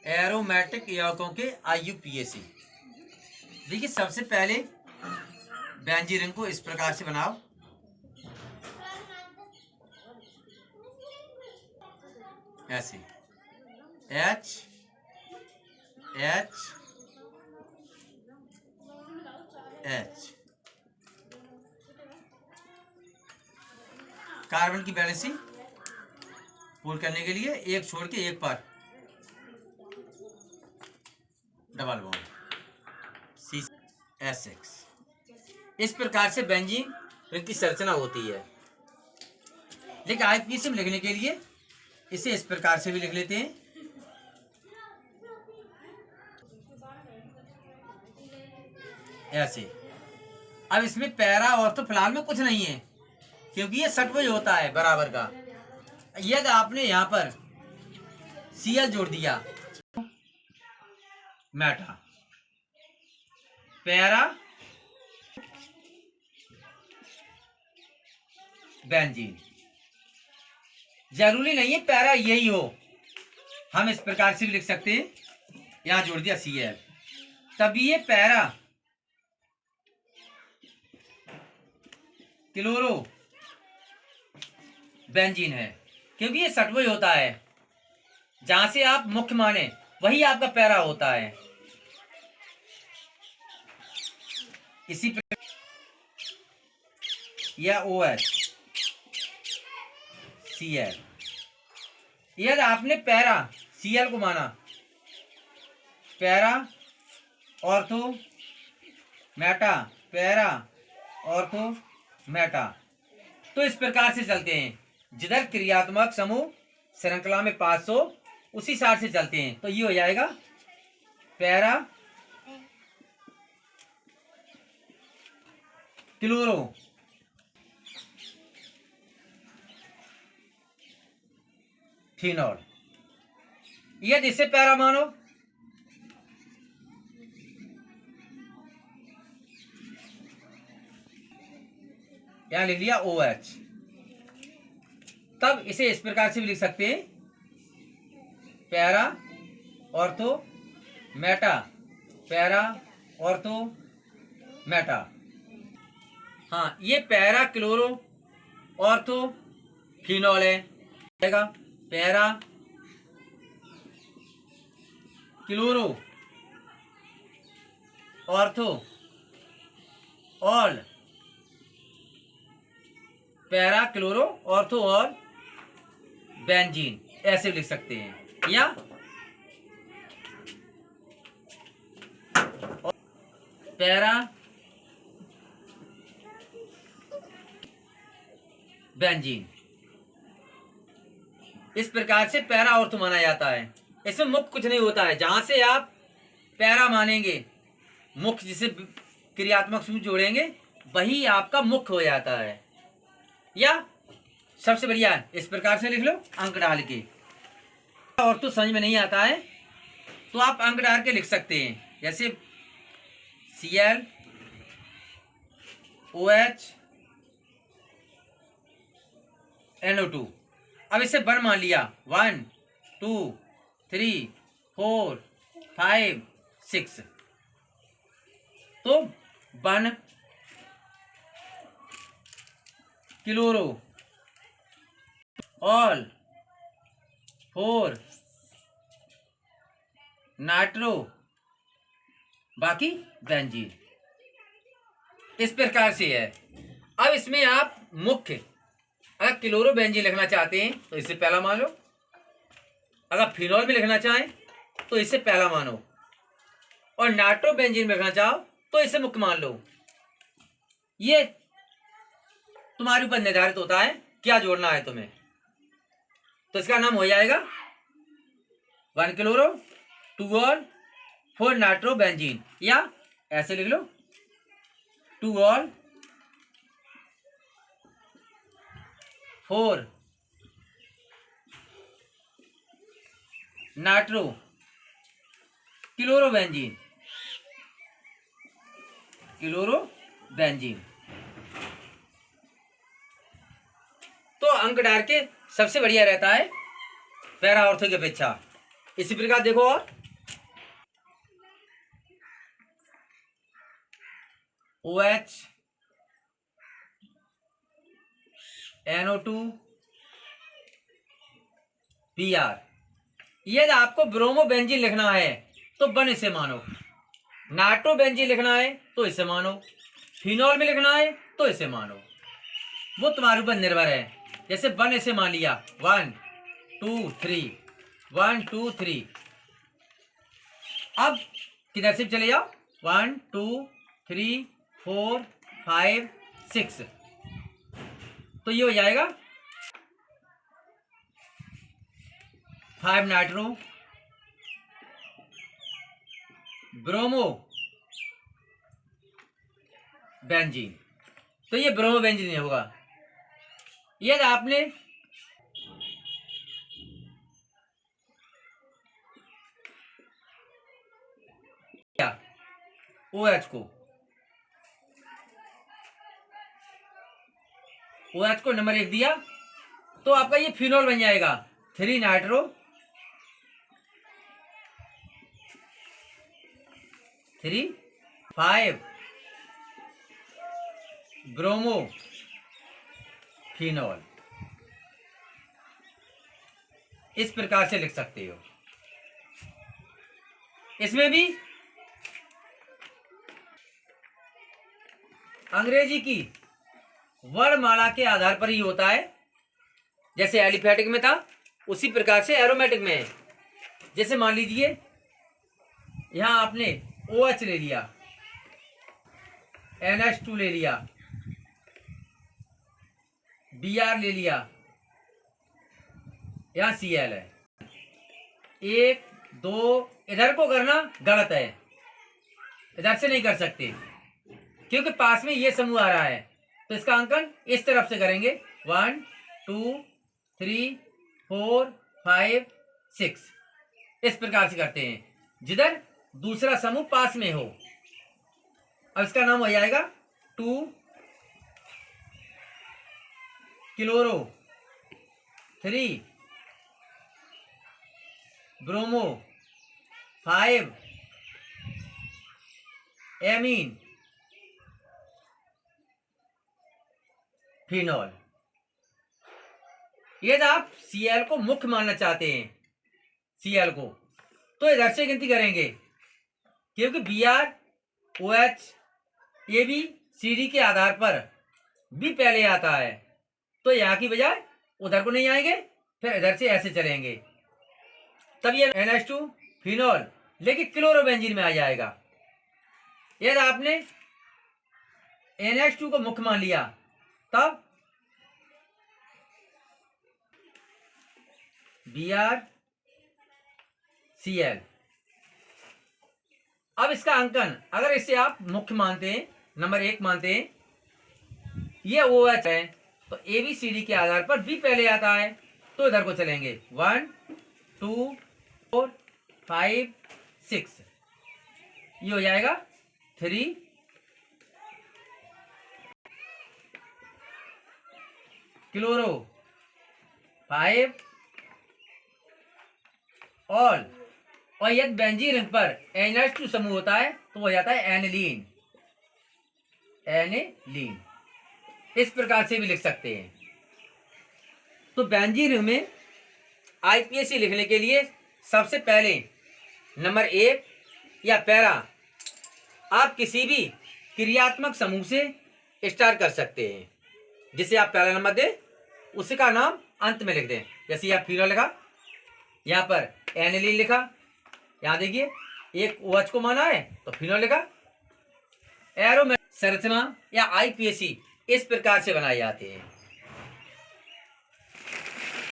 Aromatic यौगिकों के IUPAC। देखिए सबसे पहले बेंजीन रिंग को इस प्रकार से बनाओ। ऐसे H H H। कार्बन की बैलेंसिंग पूर्ण करने के लिए एक छोड़ के एक पर डबल बॉन्ड CH6। इस प्रकार से बेंजीन रिंग की संरचना होती है। लेकिन IUPAC में लिखने के लिए इसे इस प्रकार से भी लिख लेते हैं। ऐसे अब इसमें पैरा और तो फिलहाल में कुछ नहीं है, क्योंकि ये सटवज होता है बराबर का। यदि आपने यहां पर Cl जोड़ दिया, मेटा पैरा बेंजीन, जरूरी नहीं है पैरा यही हो, हम इस प्रकार से भी लिख सकते हैं। यहां जोड़ दिया Cl, तभी ये पैरा क्लोरो बेंजीन है, क्योंकि ये सटवज होता है। जहां से आप मुख्य माने वही आपका पैरा होता है। इसी प्रकार यह OH Cl, यदि आपने पैरा Cl को माना para ortho Meta para ortho Meta, तो इस प्रकार से चलते हैं। जिधर क्रियात्मक समूह श्रृंखला में 500 उसी साइड से चलते हैं, तो ये हो जाएगा पैरा क्लोरो फिनॉल। यदि इसे पैरा मानो यहां लिख लिया OH, तब इसे इस प्रकार से भी लिख सकते हैं para ortho Meta para ortho Meta. हाँ, ये पैरा क्लोरो ऑर्थो फिनॉल है, para chloro ortho all para chloro ortho all benzene, ऐसे लिख सकते हैं। या पैरा बेंजीन, इस प्रकार से पैरा ऑर्थो माना जाता है। इसमें मुख्य कुछ नहीं होता है। जहां से आप पैरा मानेंगे, मुख्य जिसे क्रियात्मक समूह जोड़ेंगे, वही आपका मुख्य हो जाता है। या सबसे बढ़िया इस प्रकार से लिख लो अंक डाल के। और तो समझ में नहीं आता है तो आप अंक डाल के लिख सकते हैं, जैसे Cl OH NO2। अब इसे बन मान लिया 1 2 3 4 5 6, तो बन क्लोरो ऑल 4 नाइट्रो बाकी बेंजीन, इस प्रकार से है। अब इसमें आप मुख्य अगर क्लोरो बेंजीन लिखना चाहते हैं तो इससे पहला मान लो, अगर फिनॉल में लिखना चाहें तो इससे पहला मानो, और नाइट्रो बेंजीन में लिखना चाहो तो इसे मुख्य मान लो। ये तुम्हारे ऊपर निर्धारित होता है क्या जोड़ना है तुम्हें। तो इसका नाम हो जाएगा 1 क्लोरो 2 ऑल 4 नाइट्रो बेंजीन, या ऐसे लिख लो 2 ऑल 4 नाइट्रो क्लोरोबेंजीन तो अंक डाल के सबसे बढ़िया रहता है पैरा ऑर्थो की अपेक्षा। इसी प्रकार देखो और OH NO2 Br। यदि आपको ब्रोमोबेंजीन लिखना है तो 1 इसे मानो, नाइट्रोबेंजीन लिखना है तो इसे मानो, फिनॉल में लिखना है तो इसे मानो, वो तुम्हारे ऊपर निर्भर है। जैसे 1 इसे मान लिया, 1 2 3, 1 2 3। अब किधर से चले जाओ, 1 2 3 4 5 6, तो ये हो जाएगा 5 नाइट्रो ब्रोमो बेंजीन। तो ये ब्रोमो बेंजीन नहीं होगा। यदि आपने OH को नंबर 1 दिया तो आपका ये फिनॉल बन जाएगा, 3 नाइट्रो 3 5 ब्रोमो फिनॉल। इस प्रकार से लिख सकते हो। इसमें भी अंग्रेजी की वर्णमाला के आधार पर ही होता है। जैसे एलिफेटिक में था उसी प्रकार से एरोमेटिक में है। जैसे मान लीजिए यहां आपने OH ले लिया, NH2 ले लिया, Br ले लिया, यहां Cl है। 1 2 इधर को करना गलत है, इधर से नहीं कर सकते क्योंकि पास में ये समूह आ रहा है। तो इसका अंकन इस तरफ से करेंगे, 1 2 3 4 5 6, इस प्रकार से करते हैं जिधर दूसरा समूह पास में हो। अब इसका नाम हो जाएगा 2 क्लोरो 3 ब्रोमो 5 एमीन फिनॉल। यदि आप Cl को मुख्य मानना चाहते हैं, Cl को, तो इधर से गिनती करेंगे क्योंकि Br OH AB CD के आधार पर भी पहले आता है। तो यहाँ की बजाय उधर को नहीं आएंगे, फिर इधर से ऐसे चलेंगे, तब ये NH2 फिनॉल लेकिन क्लोरोबेंजीन में आ जाएगा। यदि आपने NH2 को मुख्य मान लिया तब Br Cl। अब इसका अंकन अगर इसे आप मुख्य मानते हैं, नंबर 1 मानते हैं, ये OH है तो ABCD के आधार पर भी पहले आता है, तो इधर को चलेंगे 1 2 4 5 6, ये हो जाएगा 3 क्लोरो 5 ऑल। और यदि बेंजीन रिंग पर NH2 समूह होता है तो हो जाता है एनिलीन, एनिलीन। इस प्रकार से भी लिख सकते हैं। तो बेंजीन रिंग में IPAC लिखने के लिए सबसे पहले नंबर 1 या पैरा आप किसी भी क्रियात्मक समूह से स्टार्ट कर सकते हैं। जिसे आप पहला नंबर दें उसका नाम अंत में लिख दें। जैसे यहाँ फिनॉल लिखा, यहाँ पर एनिलीन लिखा, यहाँ देखिए एक OH को माना है तो फिनॉल लिखा। एरोमेटिक संरचना या IPAC इस प्रकार से बनाए जाते हैं।